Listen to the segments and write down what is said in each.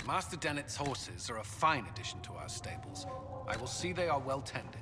Master Dennett's horses are a fine addition to our stables. I will see they are well tended.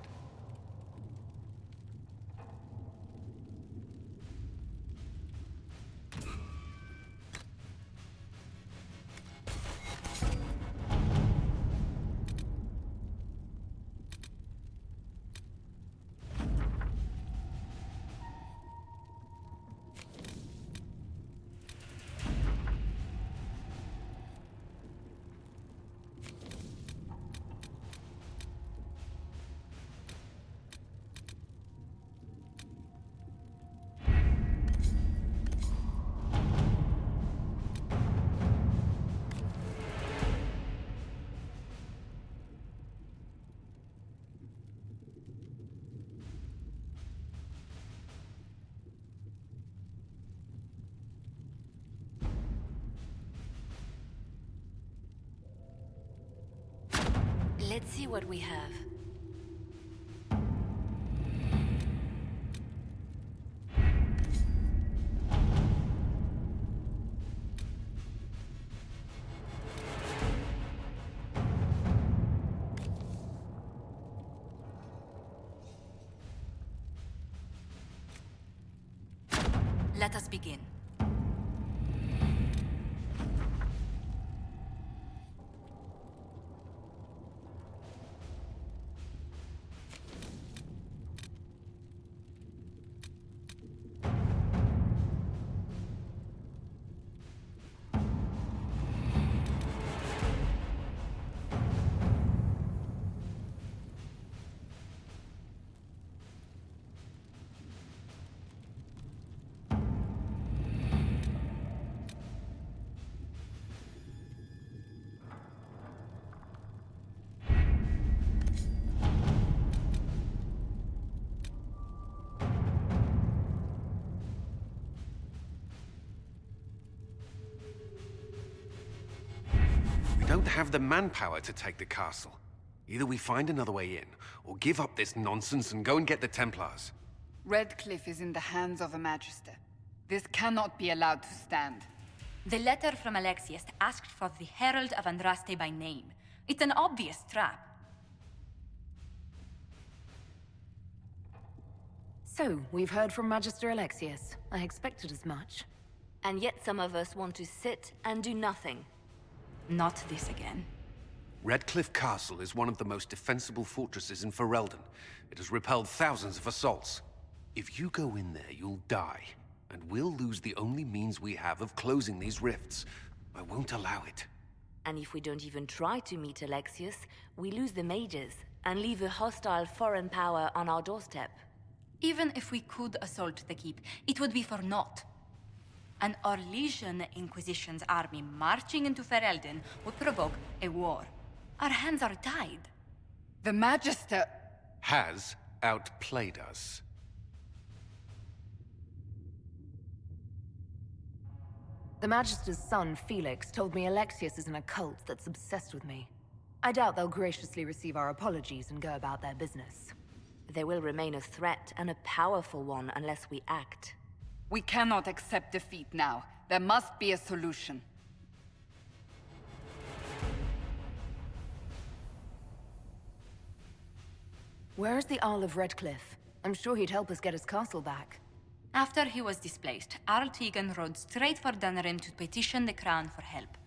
Let's see what we have. Let us begin. We don't have the manpower to take the castle. Either we find another way in, or give up this nonsense and go and get the Templars. Redcliffe is in the hands of a Magister. This cannot be allowed to stand. The letter from Alexius asked for the Herald of Andraste by name. It's an obvious trap. So, we've heard from Magister Alexius. I expected as much. And yet some of us want to sit and do nothing. Not this again. Redcliffe Castle is one of the most defensible fortresses in Ferelden. It has repelled thousands of assaults. If you go in there, you'll die. And we'll lose the only means we have of closing these rifts. I won't allow it. And if we don't even try to meet Alexius, we lose the mages and leave a hostile foreign power on our doorstep. Even if we could assault the keep, it would be for naught. An Orlesian Inquisition's army marching into Ferelden would provoke a war. Our hands are tied. The Magister... has outplayed us. The Magister's son, Felix, told me Alexius is in a cult that's obsessed with me. I doubt they'll graciously receive our apologies and go about their business. They will remain a threat, and a powerful one, unless we act. We cannot accept defeat now. There must be a solution. Where is the Earl of Redcliffe? I'm sure he'd help us get his castle back. After he was displaced, Arl Tegan rode straight for Dunnerin to petition the Crown for help.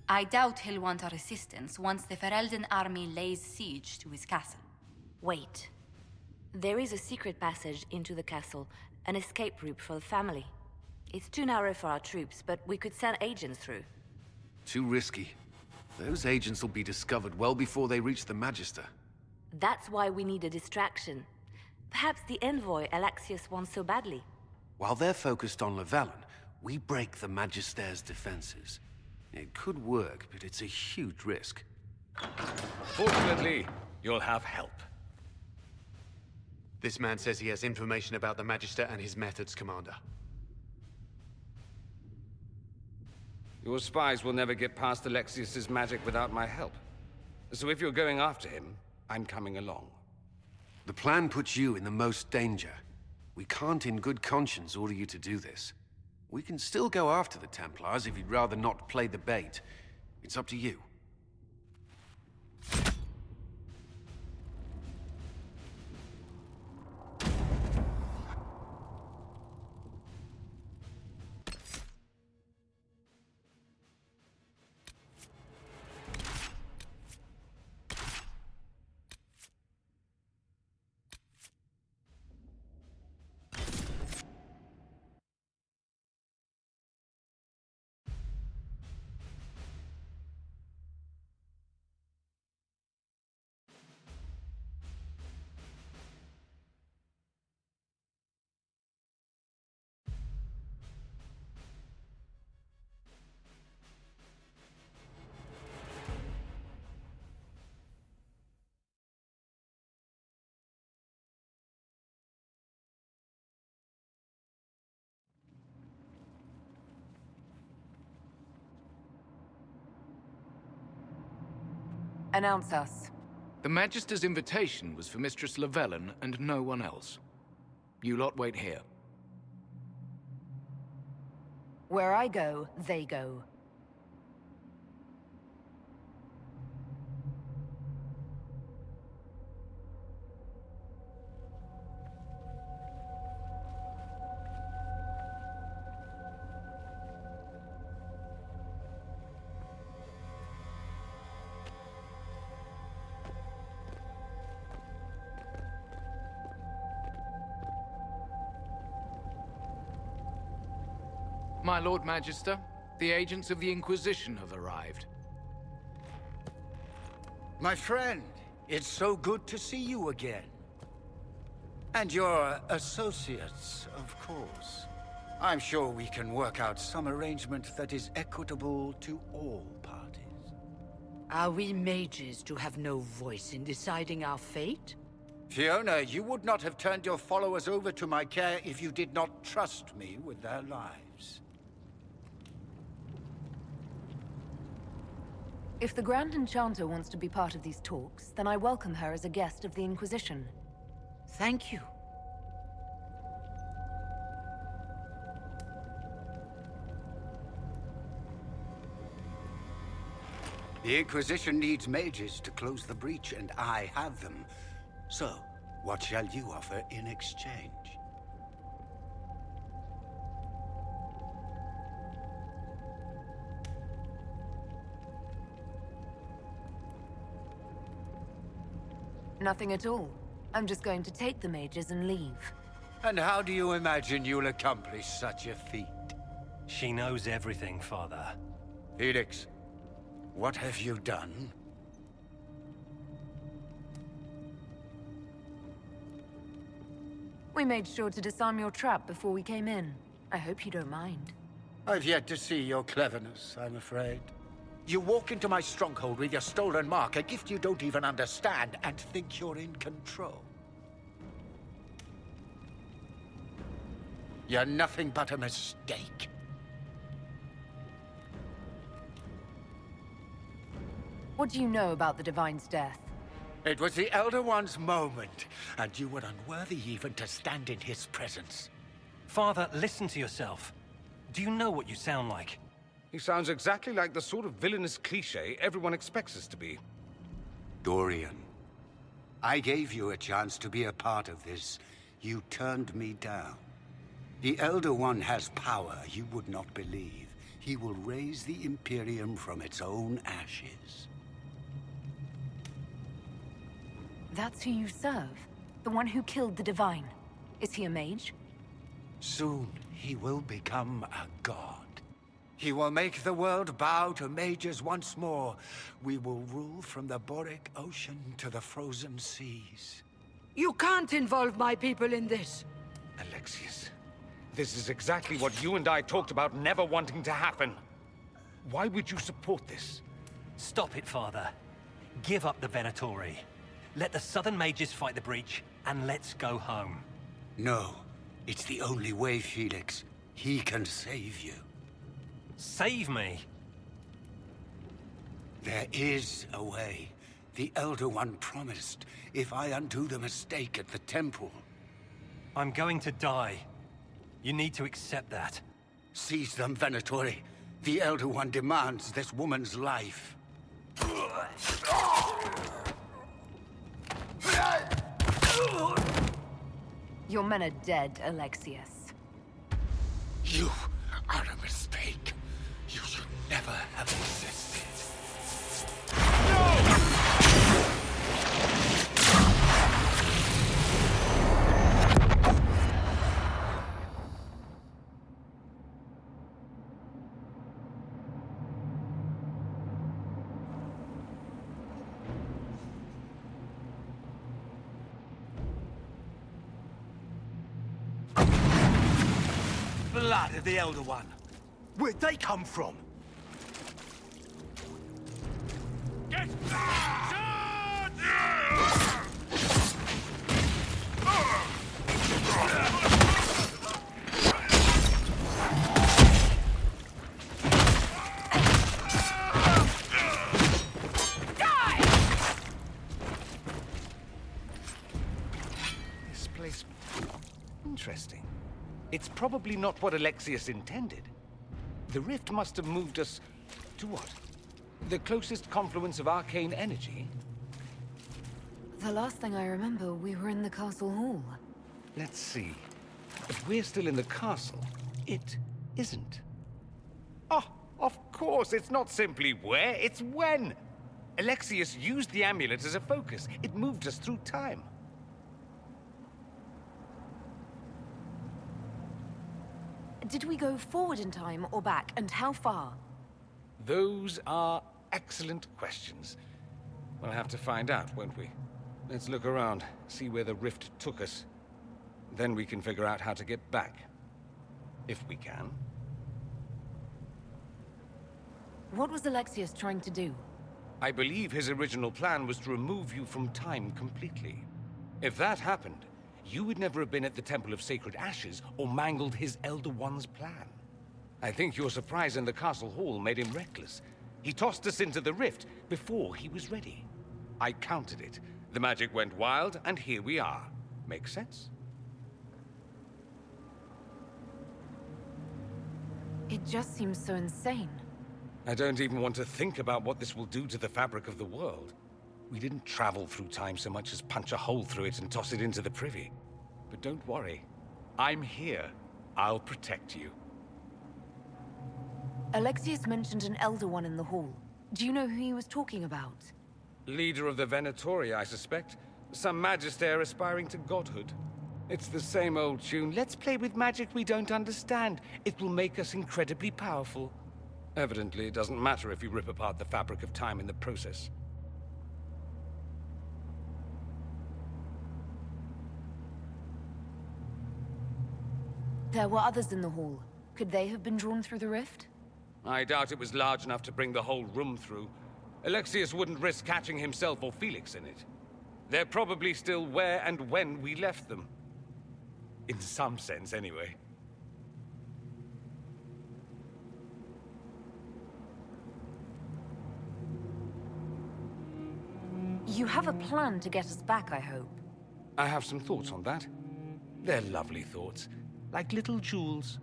I doubt he'll want our assistance once the Ferelden army lays siege to his castle. Wait. There is a secret passage into the castle, an escape route for the family. It's too narrow for our troops, but we could send agents through. Too risky. Those agents will be discovered well before they reach the Magister. That's why we need a distraction. Perhaps the envoy Alexius wants so badly. While they're focused on Llewellyn, we break the Magister's defenses. It could work, but it's a huge risk. Fortunately, you'll have help. This man says he has information about the Magister and his methods, Commander. Your spies will never get past Alexius's magic without my help. So if you're going after him, I'm coming along. The plan puts you in the most danger. We can't in good conscience order you to do this. We can still go after the Templars if you'd rather not play the bait. It's up to you. Announce us. The Magister's invitation was for Mistress Llewellyn and no one else. You lot wait here. Where I go, they go. My Lord Magister, the agents of the Inquisition have arrived. My friend, it's so good to see you again. And your associates, of course. I'm sure we can work out some arrangement that is equitable to all parties. Are we mages to have no voice in deciding our fate? Fiona, you would not have turned your followers over to my care if you did not trust me with their lives. If the Grand Enchanter wants to be part of these talks, then I welcome her as a guest of the Inquisition. Thank you. The Inquisition needs mages to close the breach, and I have them. So, what shall you offer in exchange? Nothing at all. I'm just going to take the mages and leave. And how do you imagine you'll accomplish such a feat? She knows everything, Father. Felix, what have you done? We made sure to disarm your trap before we came in. I hope you don't mind. I've yet to see your cleverness, I'm afraid. You walk into my stronghold with your stolen mark, a gift you don't even understand, and think you're in control. You're nothing but a mistake. What do you know about the Divine's death? It was the Elder One's moment, and you were unworthy even to stand in his presence. Father, listen to yourself. Do you know what you sound like? He sounds exactly like the sort of villainous cliché everyone expects us to be. Dorian, I gave you a chance to be a part of this. You turned me down. The Elder One has power you would not believe. He will raise the Imperium from its own ashes. That's who you serve? The one who killed the Divine? Is he a mage? Soon, he will become a god. He will make the world bow to mages once more. We will rule from the Boric Ocean to the frozen seas. You can't involve my people in this. Alexius, this is exactly what you and I talked about never wanting to happen. Why would you support this? Stop it, Father. Give up the Venatori. Let the Southern Mages fight the breach, and let's go home. No, it's the only way, Felix. He can save you. Save me? There is a way. The Elder One promised, if I undo the mistake at the temple. I'm going to die. You need to accept that. Seize them, Venatori. The Elder One demands this woman's life. Your men are dead, Alexius. You are a mistake. You should never have existed. Blood of the Elder One. Where'd they come from? Get back! It's probably not what Alexius intended. The rift must have moved us to what? The closest confluence of arcane energy? The last thing I remember, we were in the castle hall. Let's see. If we're still in the castle, it isn't. Oh, of course, it's not simply where, it's when! Alexius used the amulet as a focus. It moved us through time. Did we go forward in time or back, and how far? Those are excellent questions. We'll have to find out, won't we? Let's look around, see where the rift took us. Then we can figure out how to get back. If we can. What was Alexius trying to do? I believe his original plan was to remove you from time completely. If that happened, you would never have been at the Temple of Sacred Ashes or mangled his Elder One's plan. I think your surprise in the castle hall made him reckless. He tossed us into the rift before he was ready. I countered it. The magic went wild, and here we are. Make sense? It just seems so insane. I don't even want to think about what this will do to the fabric of the world. We didn't travel through time so much as punch a hole through it and toss it into the privy. But don't worry. I'm here. I'll protect you. Alexius mentioned an Elder One in the hall. Do you know who he was talking about? Leader of the Venatori, I suspect. Some magister aspiring to godhood. It's the same old tune. Let's play with magic we don't understand. It will make us incredibly powerful. Evidently, it doesn't matter if you rip apart the fabric of time in the process. There were others in the hall. Could they have been drawn through the rift? I doubt it was large enough to bring the whole room through. Alexius wouldn't risk catching himself or Felix in it. They're probably still where and when we left them. In some sense, anyway. You have a plan to get us back, I hope. I have some thoughts on that. They're lovely thoughts, like little jewels.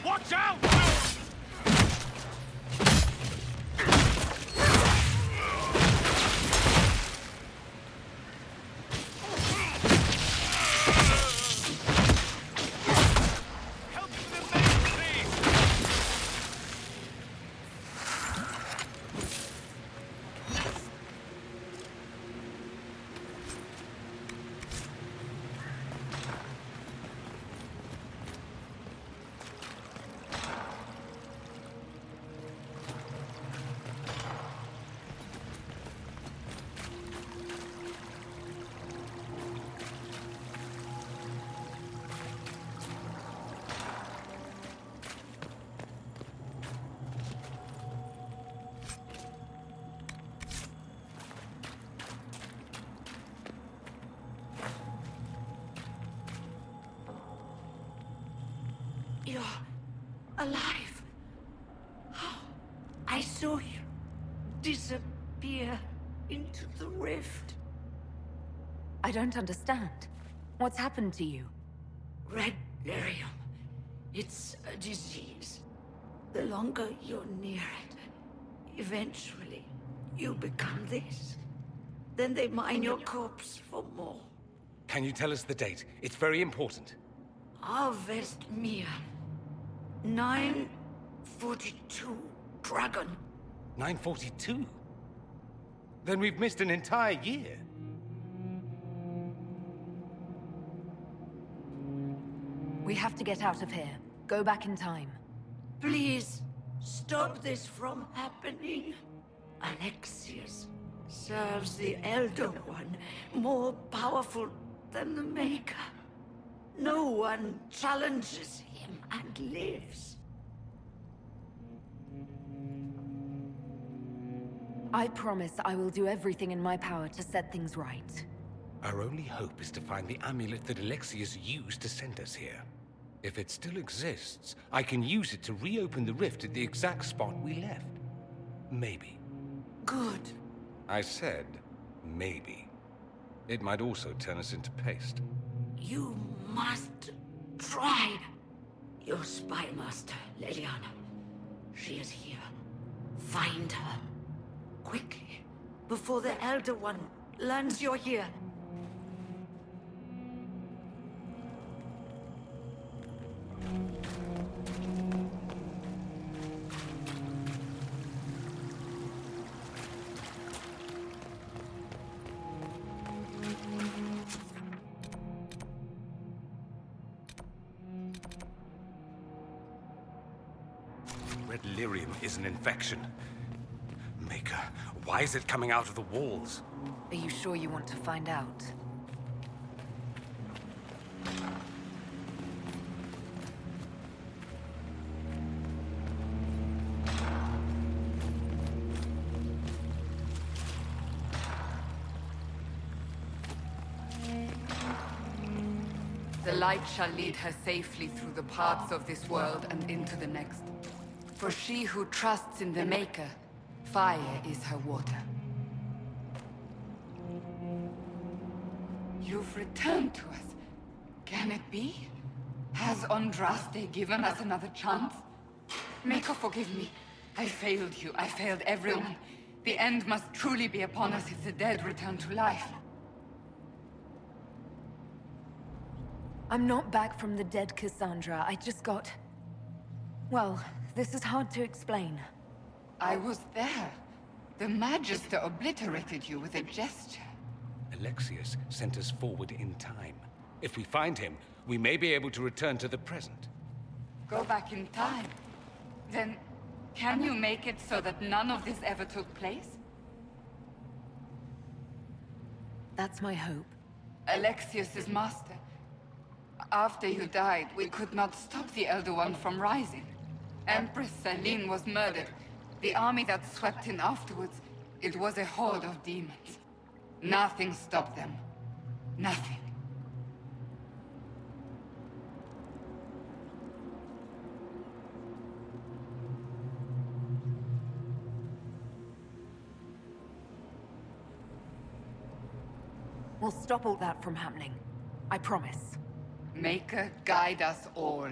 Watch out! Help me with the maze, please! You're alive. I saw you disappear into the rift. I don't understand. What's happened to you? Red lyrium. It's a disease. The longer you're near it, eventually you become this. Then they mine your corpse for more. Can you tell us the date? It's very important. Harvest Mia. 942 Dragon. 942? Then we've missed an entire year. We have to get out of here. Go back in time. Please, stop this from happening. Alexius serves the Elder One, more powerful than the Maker. No one challenges him and lives. I promise I will do everything in my power to set things right. Our only hope is to find the amulet that Alexius used to send us here. If it still exists, I can use it to reopen the rift at the exact spot we left. Maybe. Good. I said, maybe. It might also turn us into paste. You must try. Your spy master, Leliana. She is here. Find her. Quickly. Before the Elder One learns you're here. Red lyrium is an infection. Maker, why is it coming out of the walls? Are you sure you want to find out? The light shall lead her safely through the paths of this world and into the next. For she who trusts in the Maker, fire is her water. You've returned to us. Can it be? Has Andraste given us another chance? Maker, forgive me. I failed you. I failed everyone. The end must truly be upon us if the dead return to life. I'm not back from the dead, Cassandra. I just got... Well, this is hard to explain. I was there. The Magister obliterated you with a gesture. Alexius sent us forward in time. If we find him, we may be able to return to the present. Go back in time. Then, can you make it so that none of this ever took place? That's my hope. Alexius is master. After you died, we could not stop the Elder One from rising. Empress Celine was murdered. The army that swept in afterwards, it was a horde of demons. Nothing stopped them. Nothing. We'll stop all that from happening. I promise. Maker, guide us all.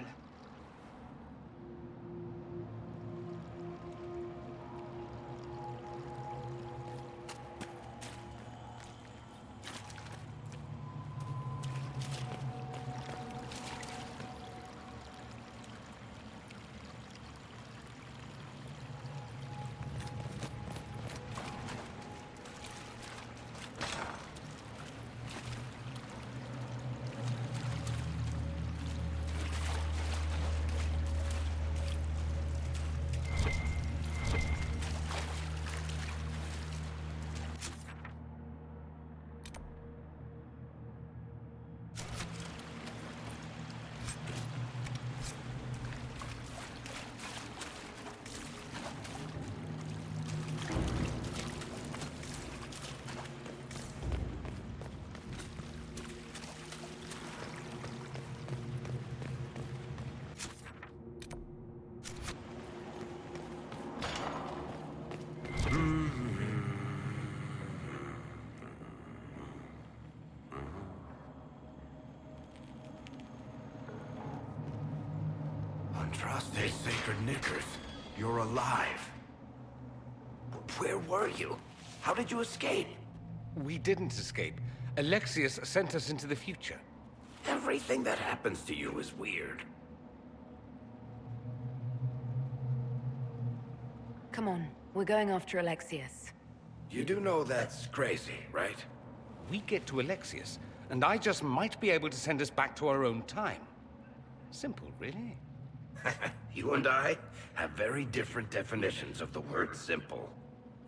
Andraste's sacred knickers. You're alive. Where were you? How did you escape? We didn't escape. Alexius sent us into the future. Everything that happens to you is weird. Come on, we're going after Alexius. You do know that's crazy, right? We get to Alexius, and I just might be able to send us back to our own time. Simple, really. You and I have very different definitions of the word simple.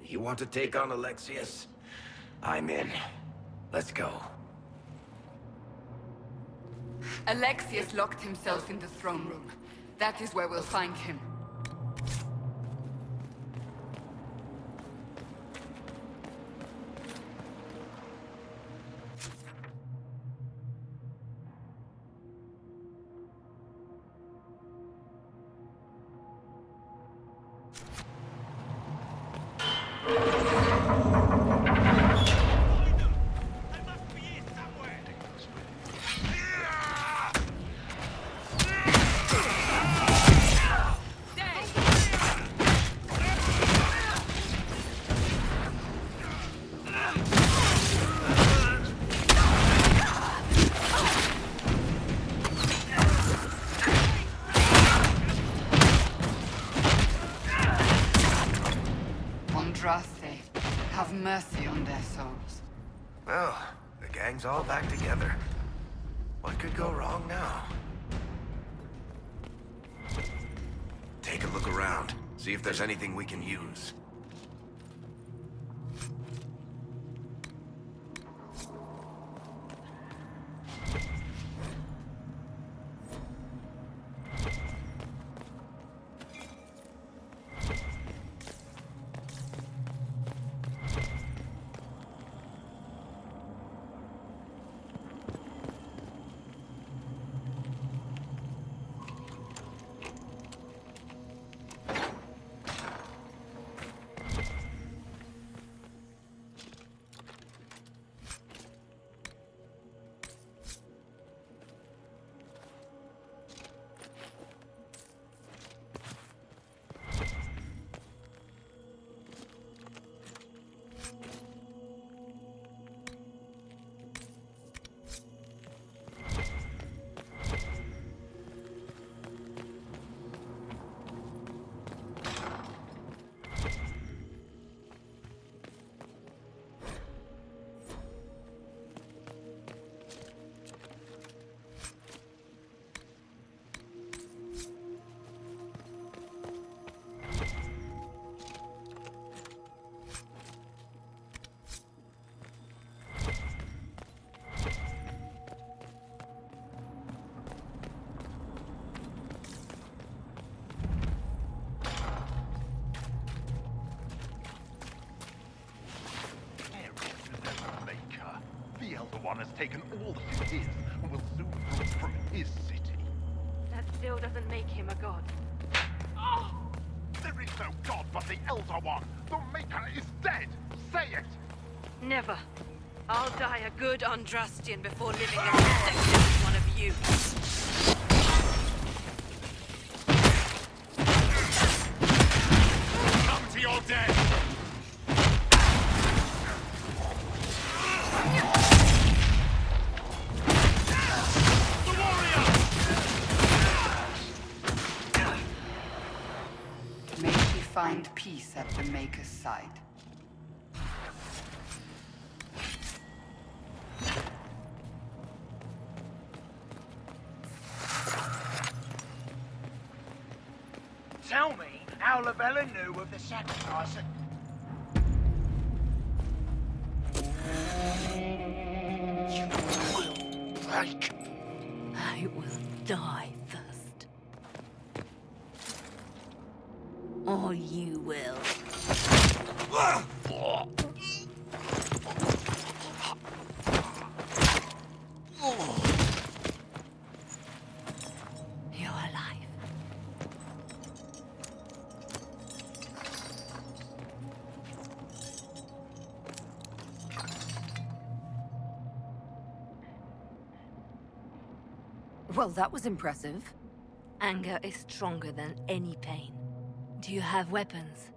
You want to take on Alexius? I'm in. Let's go. Alexius locked himself in the throne room. That is where we'll find him. Have mercy on their souls. Well, the gang's all back together. What could go wrong now? Take a look around. See if there's anything we can use. taken all that is his and will soon rule from his city. That still doesn't make him a god. There is no god but the Elder One. The Maker is dead. Say it. Never. I'll die a good Andrastian before living as infected as one of you. Come to your death! May she find peace at the Maker's side. Tell me how Lavella knew of the sacrifice at... You will break. I will die first. Or you will. You're alive. Well, that was impressive. Anger is stronger than any pain. Do you have weapons?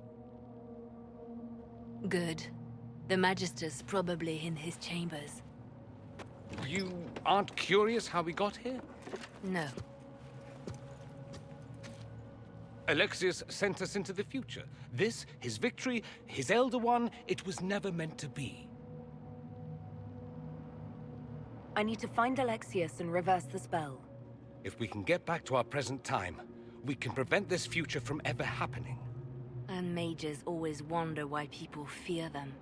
Good. The Magister's probably in his chambers. You aren't curious how we got here? No. Alexius sent us into the future. This, his victory, his Elder One, it was never meant to be. I need to find Alexius and reverse the spell. If we can get back to our present time, we can prevent this future from ever happening. And mages always wonder why people fear them.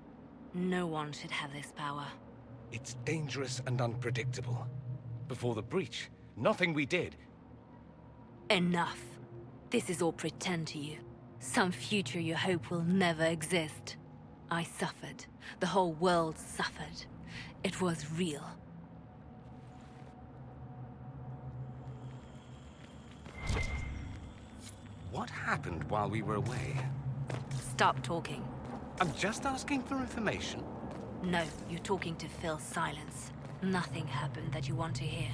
No one should have this power. It's dangerous and unpredictable. Before the breach, nothing we did. Enough. This is all pretend to you. Some future you hope will never exist. I suffered. The whole world suffered. It was real. What happened while we were away? Stop talking. I'm just asking for information. No, you're talking to fill silence. Nothing happened that you want to hear.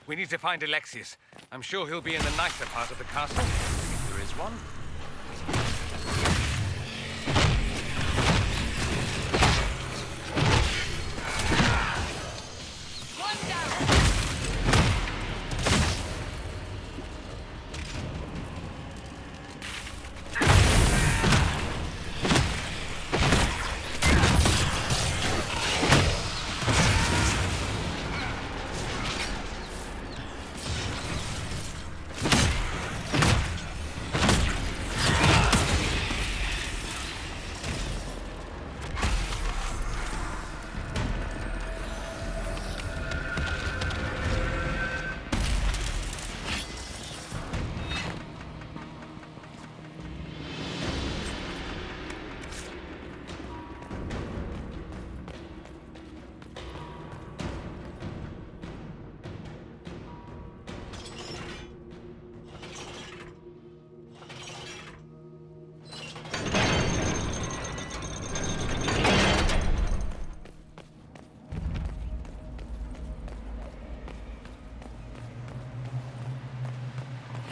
We need to find Alexius. I'm sure he'll be in the nicer part of the castle, if there is one.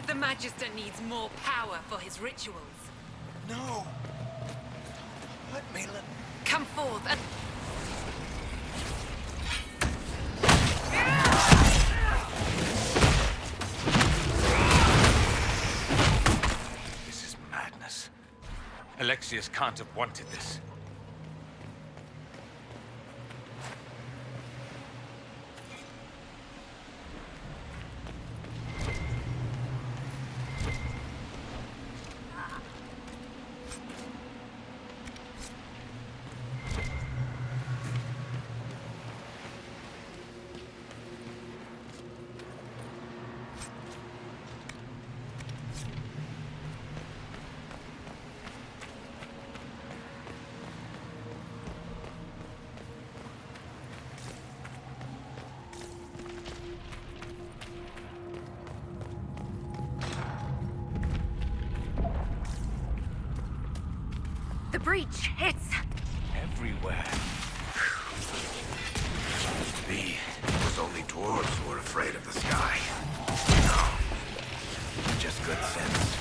The Magister needs more power for his rituals. No. Let me let... Come forth and... This is madness. Alexius can't have wanted this. breach. It's... Everywhere. Used to be, it was only dwarves who were afraid of the sky. No. Just good sense.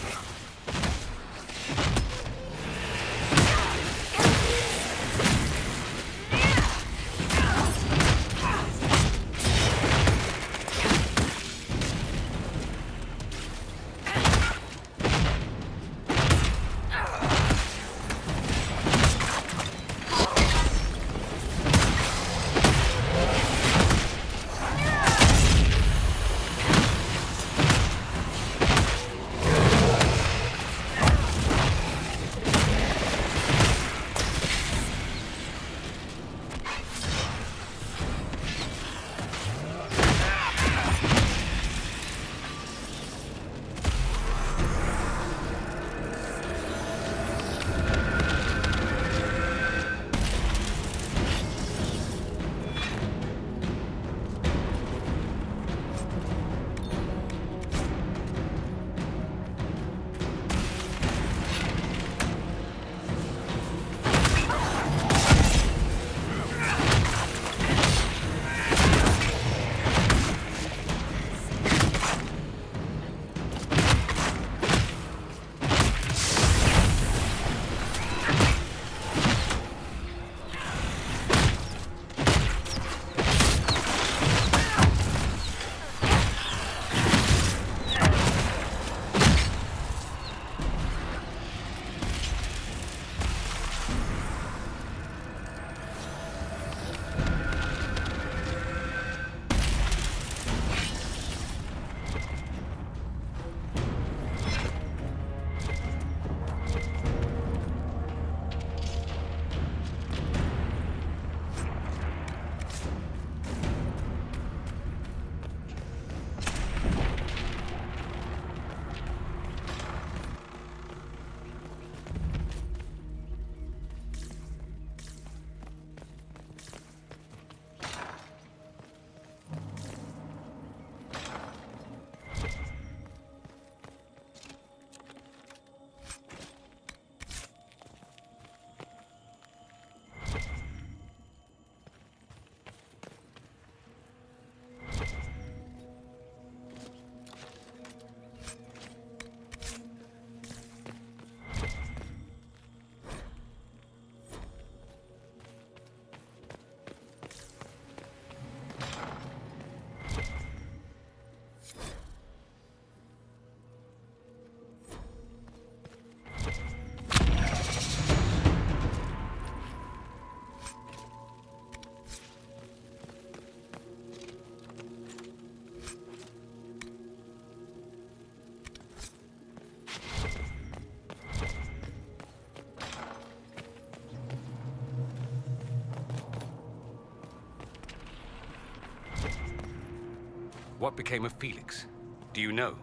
What became of Felix? Do you know?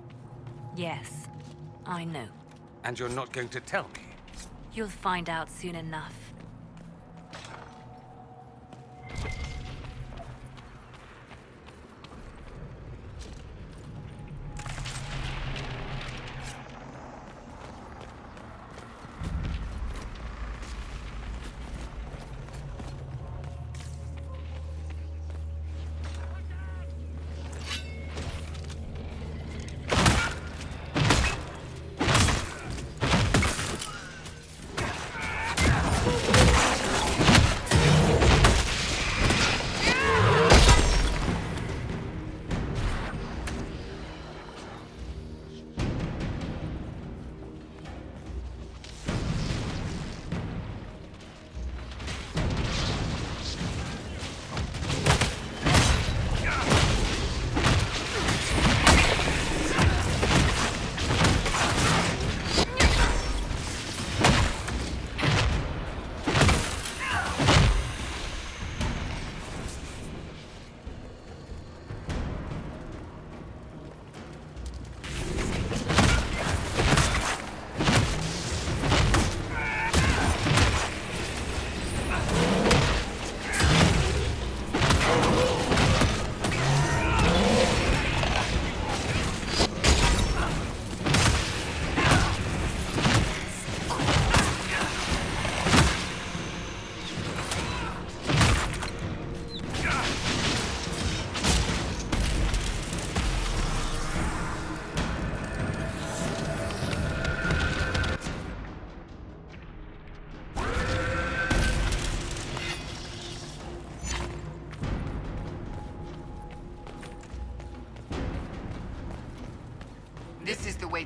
Yes, I know. And you're not going to tell me? You'll find out soon enough. Woo!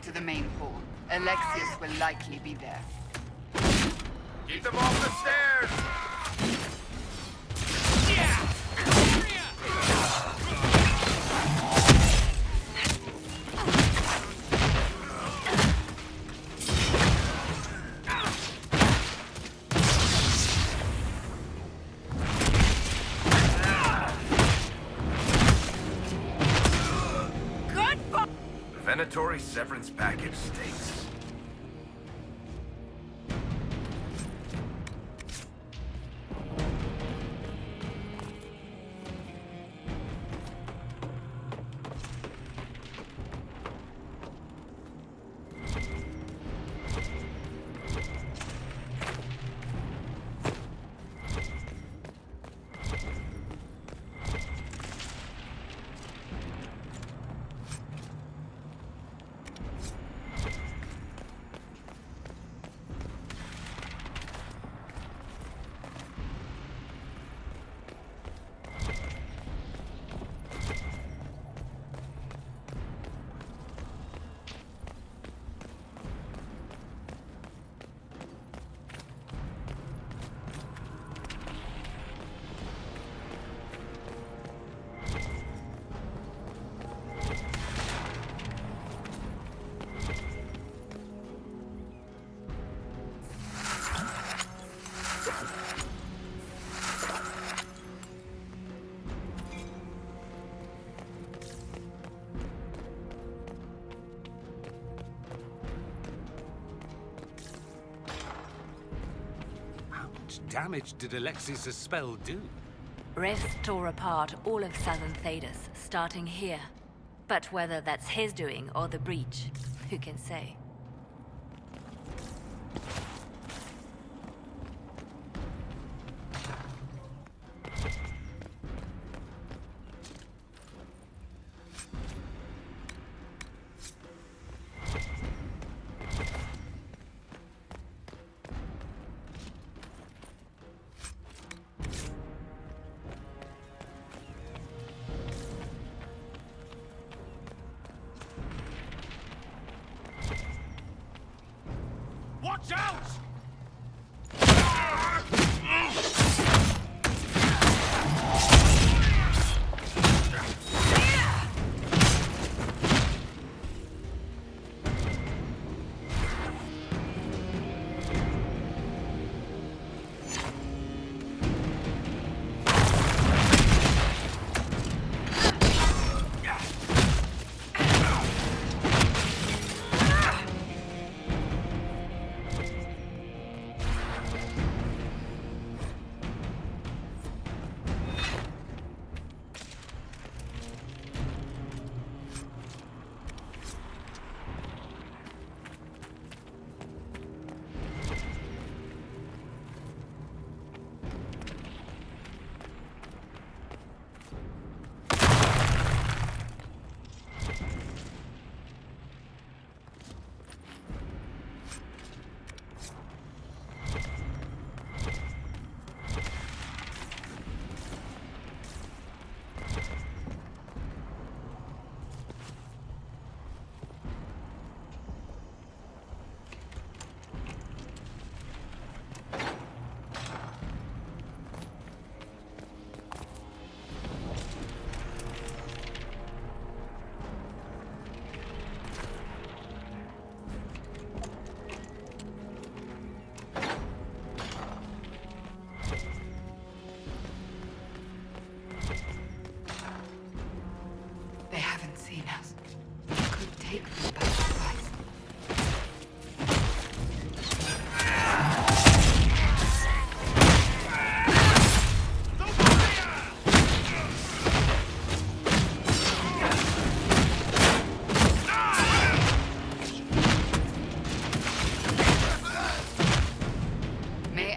to the main hall. Alexius will likely be there. Keep them off the stairs! Venatori severance package stinks. Damage did Alexius' spell do? Rifts tore apart all of southern Thedas, starting here. But whether that's his doing or the breach, who can say? Watch out!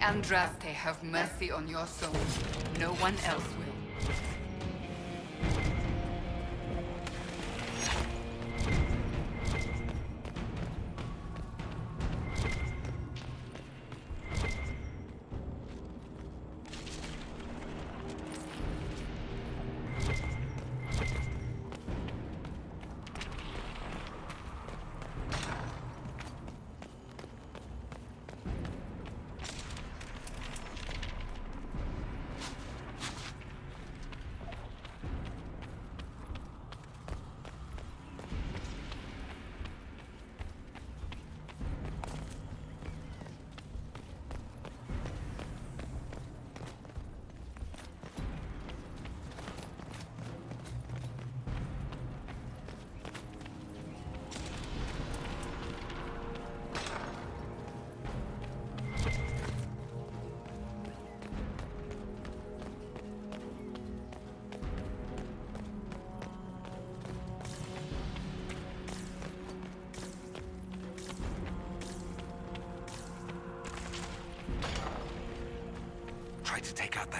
Andraste have mercy on your soul. No one else will.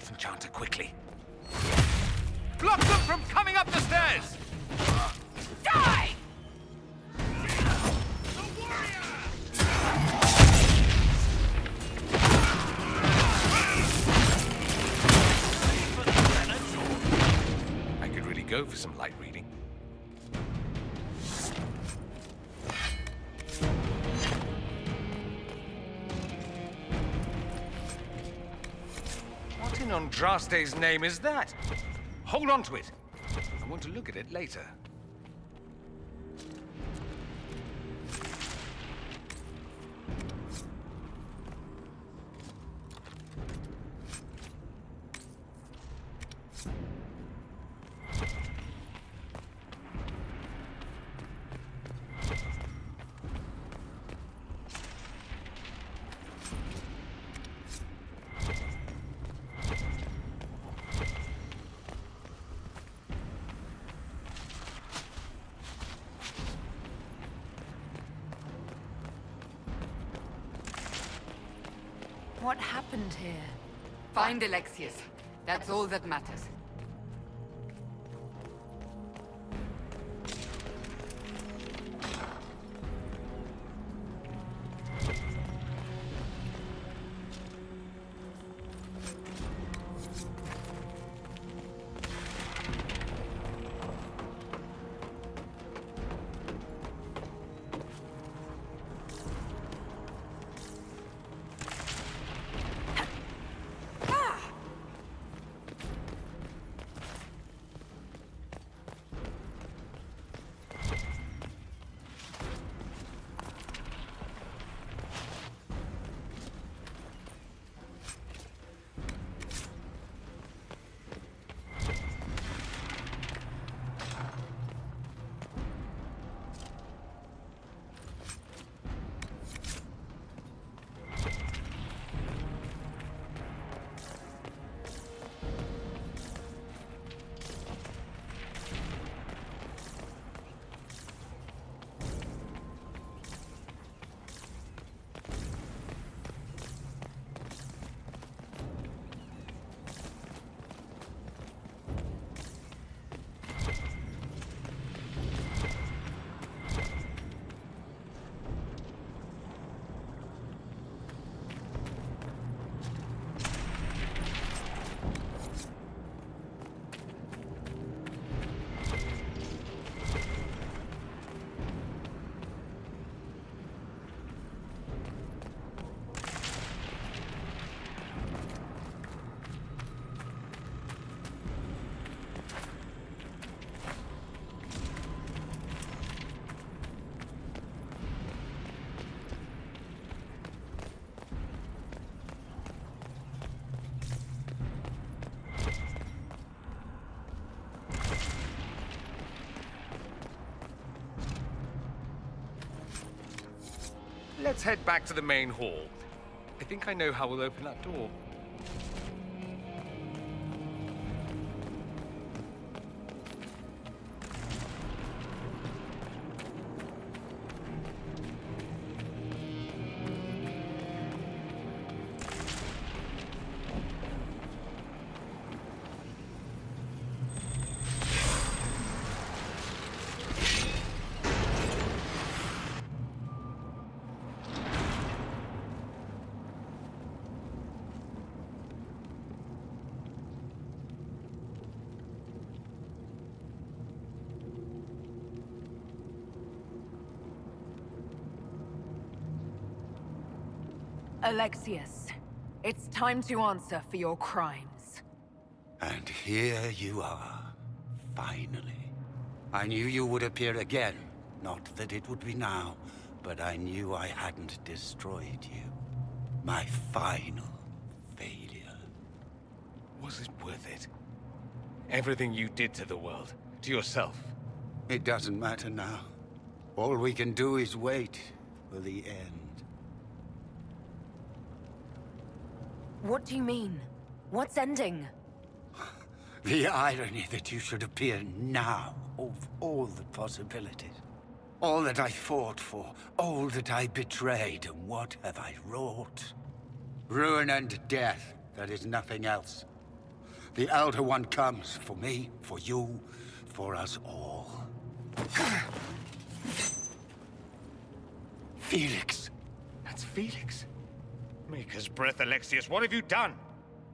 Death Enchanter quickly. Block them from coming up the stairs! Die! I could really go for some light reading. What in Andraste's name is that? Hold on to it. I want to look at it later. What happened here? Find Alexius. That's all that matters. Let's head back to the main hall. I think I know how we'll open that door. Alexius, it's time to answer for your crimes. And here you are, finally. I knew you would appear again. Not that it would be now, but I knew I hadn't destroyed you. My final failure. Was it worth it? Everything you did to the world, to yourself. It doesn't matter now. All we can do is wait for the end. What do you mean? What's ending? The irony that you should appear now, of all the possibilities. All that I fought for, all that I betrayed, and what have I wrought? Ruin and death, that is nothing else. The Elder One comes for me, for you, for us all. Felix. That's Felix. Maker's breath, Alexius. What have you done?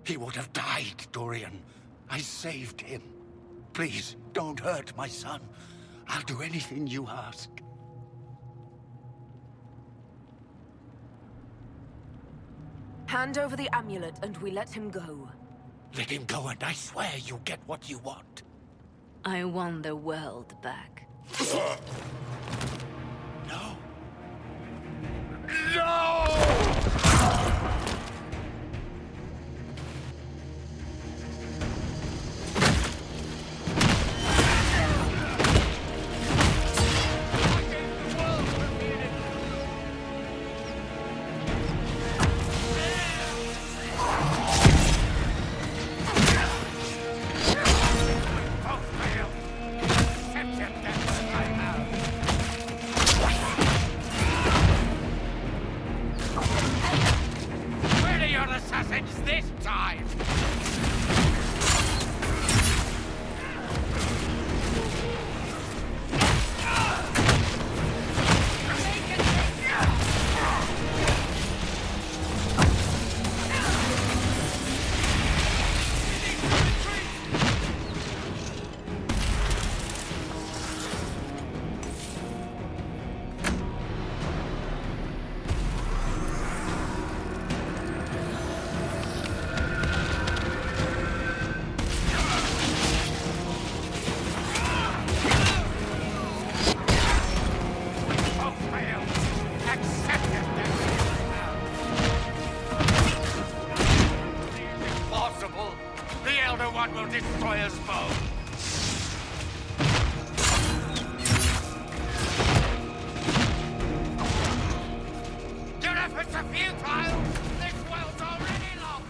He would have died, Dorian. I saved him. Please, don't hurt my son. I'll do anything you ask. Hand over the amulet and we let him go. Let him go and I swear you'll get what you want. I want the world back. No. No! This time! One will destroy us both. Your efforts are futile. This world's already lost.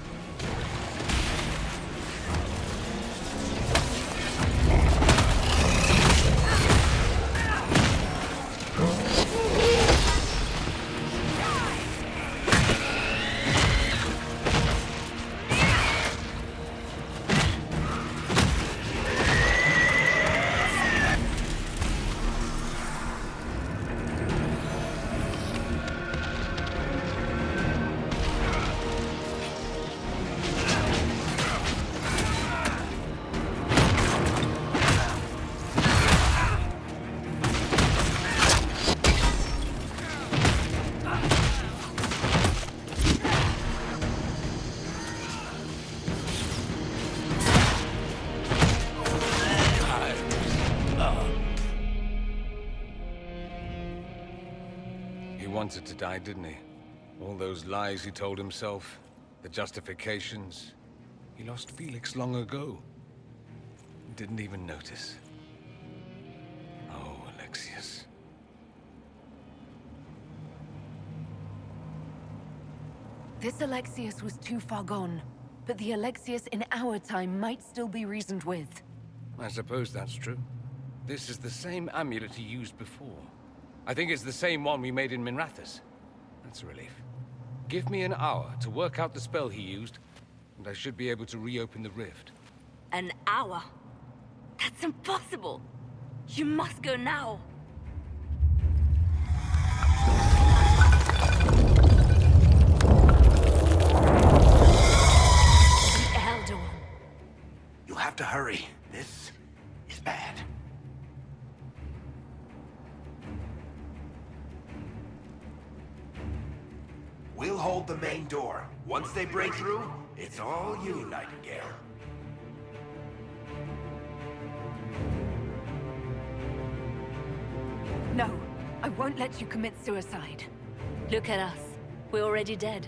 He wanted to die, didn't he? All those lies he told himself, the justifications. He lost Felix long ago. Didn't even notice. Oh, Alexius. This Alexius was too far gone, but the Alexius in our time might still be reasoned with. I suppose that's true. This is the same amulet he used before. I think it's the same one we made in Minrathous. That's a relief. Give me an hour to work out the spell he used, and I should be able to reopen the rift. An hour? That's impossible! You must go now! The Elder One. You'll have to hurry. This is bad. We'll hold the main door. Once they break through, it's all you, Nightingale. No, I won't let you commit suicide. Look at us. We're already dead.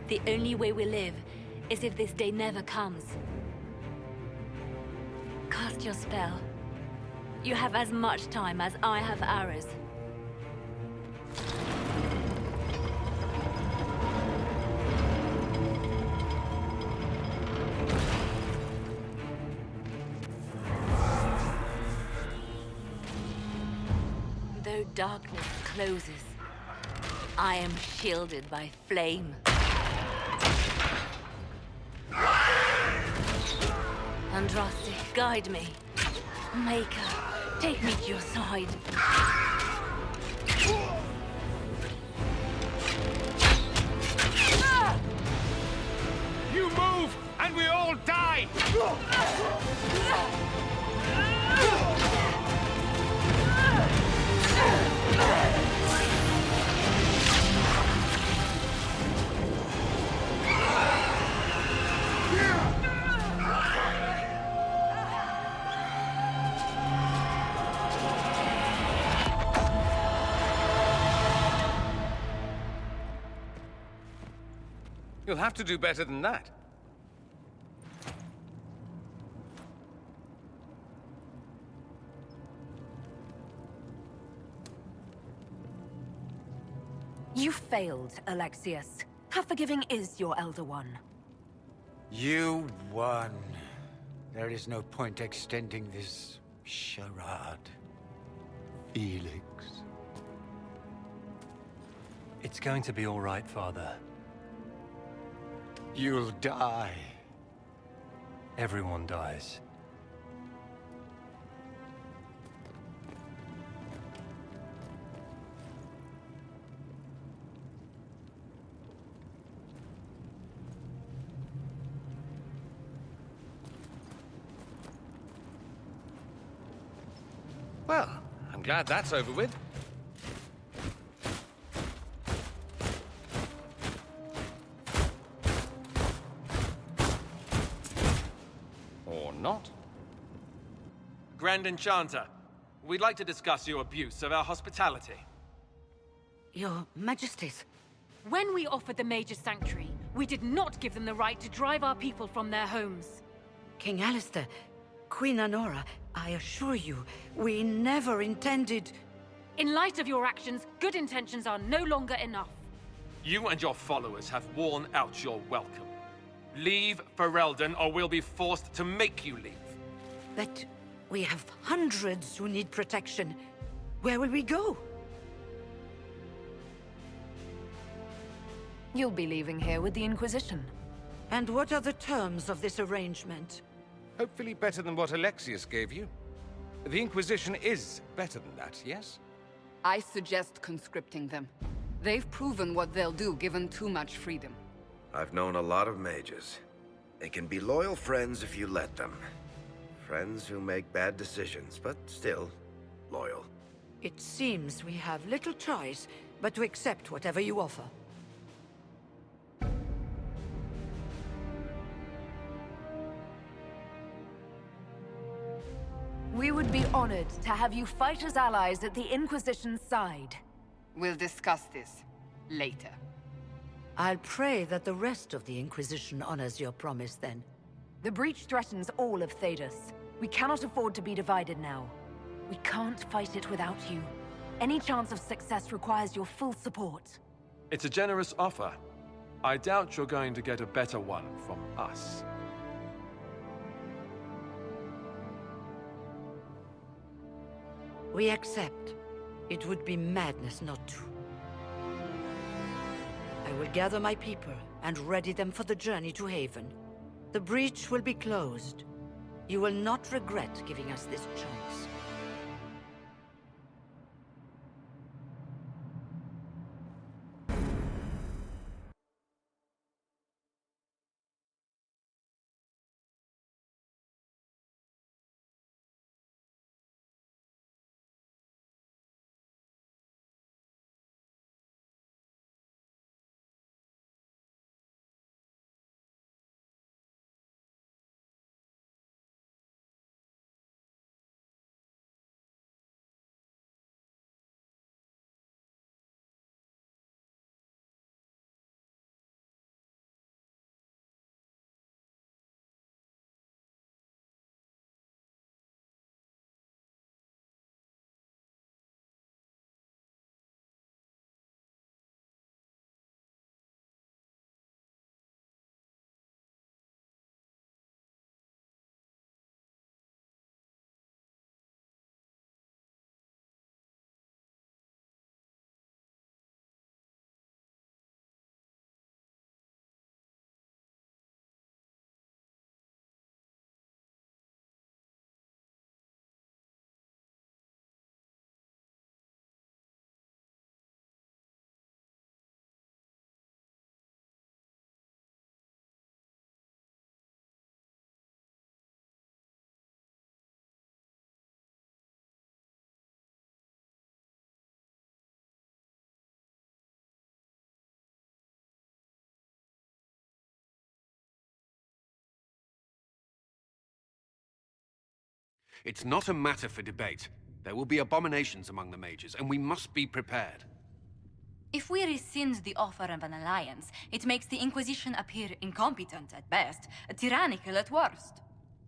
The only way we live is if this day never comes. Cast your spell. You have as much time as I have hours. Though darkness closes, I am shielded by flame. Andraste, guide me. Maker, take me to your side. You move, and we all die! You'll have to do better than that. You failed, Alexius. How forgiving is your Elder One? You won. There is no point extending this charade. Felix. It's going to be all right, Father. You'll die. Everyone dies. Well, I'm glad that's over with. Or not. Grand Enchanter, we'd like to discuss your abuse of our hospitality. Your Majesties. When we offered the Mage's Sanctuary, we did not give them the right to drive our people from their homes. King Alistair, Queen Anora, I assure you, we never intended... In light of your actions, good intentions are no longer enough. You and your followers have worn out your welcome. Leave Ferelden, or we'll be forced to make you leave. But we have hundreds who need protection. Where will we go? You'll be leaving here with the Inquisition. And what are the terms of this arrangement? Hopefully better than what Alexius gave you. The Inquisition is better than that, yes? I suggest conscripting them. They've proven what they'll do given too much freedom. I've known a lot of mages. They can be loyal friends if you let them. Friends who make bad decisions, but still loyal. It seems we have little choice but to accept whatever you offer. We would be honored to have you fight as allies at the Inquisition's side. We'll discuss this later. I'll pray that the rest of the Inquisition honors your promise then. The breach threatens all of Thedas. We cannot afford to be divided now. We can't fight it without you. Any chance of success requires your full support. It's a generous offer. I doubt you're going to get a better one from us. We accept. It would be madness not to. I will gather my people and ready them for the journey to Haven. The breach will be closed. You will not regret giving us this chance. It's not a matter for debate. There will be abominations among the mages, and we must be prepared. If we rescind the offer of an alliance, it makes the Inquisition appear incompetent at best, tyrannical at worst.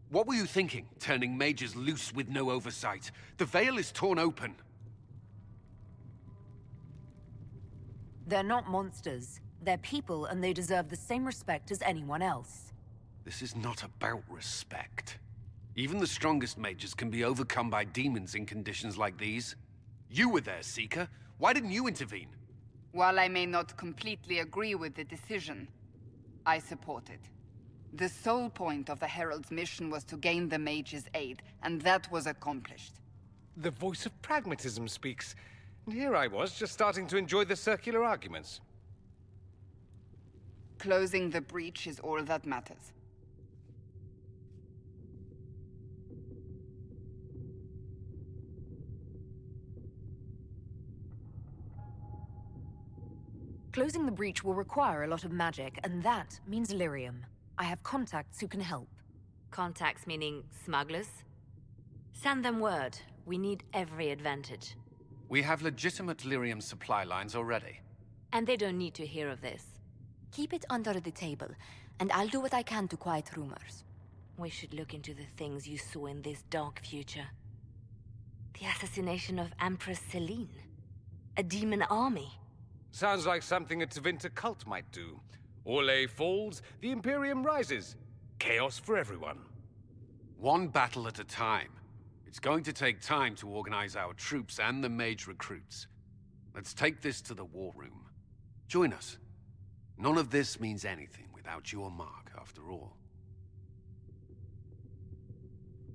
What were you thinking, turning mages loose with no oversight? The veil is torn open. They're not monsters. They're people, and they deserve the same respect as anyone else. This is not about respect. Even the strongest mages can be overcome by demons in conditions like these. You were there, Seeker. Why didn't you intervene? While I may not completely agree with the decision, I support it. The sole point of the Herald's mission was to gain the mage's aid, and that was accomplished. The voice of pragmatism speaks. And here I was, just starting to enjoy the circular arguments. Closing the breach is all that matters. Closing the breach will require a lot of magic, and that means lyrium. I have contacts who can help. Contacts meaning smugglers? Send them word. We need every advantage. We have legitimate lyrium supply lines already. And they don't need to hear of this. Keep it under the table, and I'll do what I can to quiet rumors. We should look into the things you saw in this dark future. The assassination of Empress Celine. A demon army. Sounds like something a Tevinter cult might do. Orlais falls, the Imperium rises. Chaos for everyone. One battle at a time. It's going to take time to organize our troops and the mage recruits. Let's take this to the war room. Join us. None of this means anything without your mark, after all.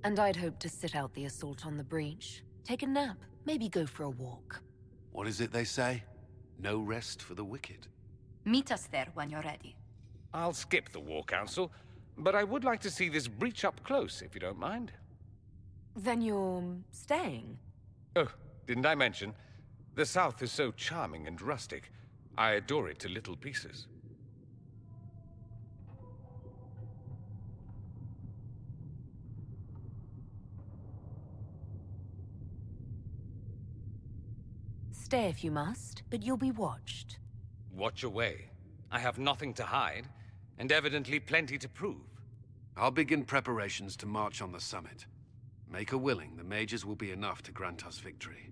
And I'd hoped to sit out the assault on the breach. Take a nap, maybe go for a walk. What is it they say? No rest for the wicked. Meet us there when you're ready. I'll skip the War Council, but I would like to see this breach up close, if you don't mind. Then you're staying? Oh, didn't I mention? The South is so charming and rustic. I adore it to little pieces. Stay if you must, but you'll be watched. Watch away. I have nothing to hide, and evidently plenty to prove. I'll begin preparations to march on the summit. Make a willing, the mages will be enough to grant us victory.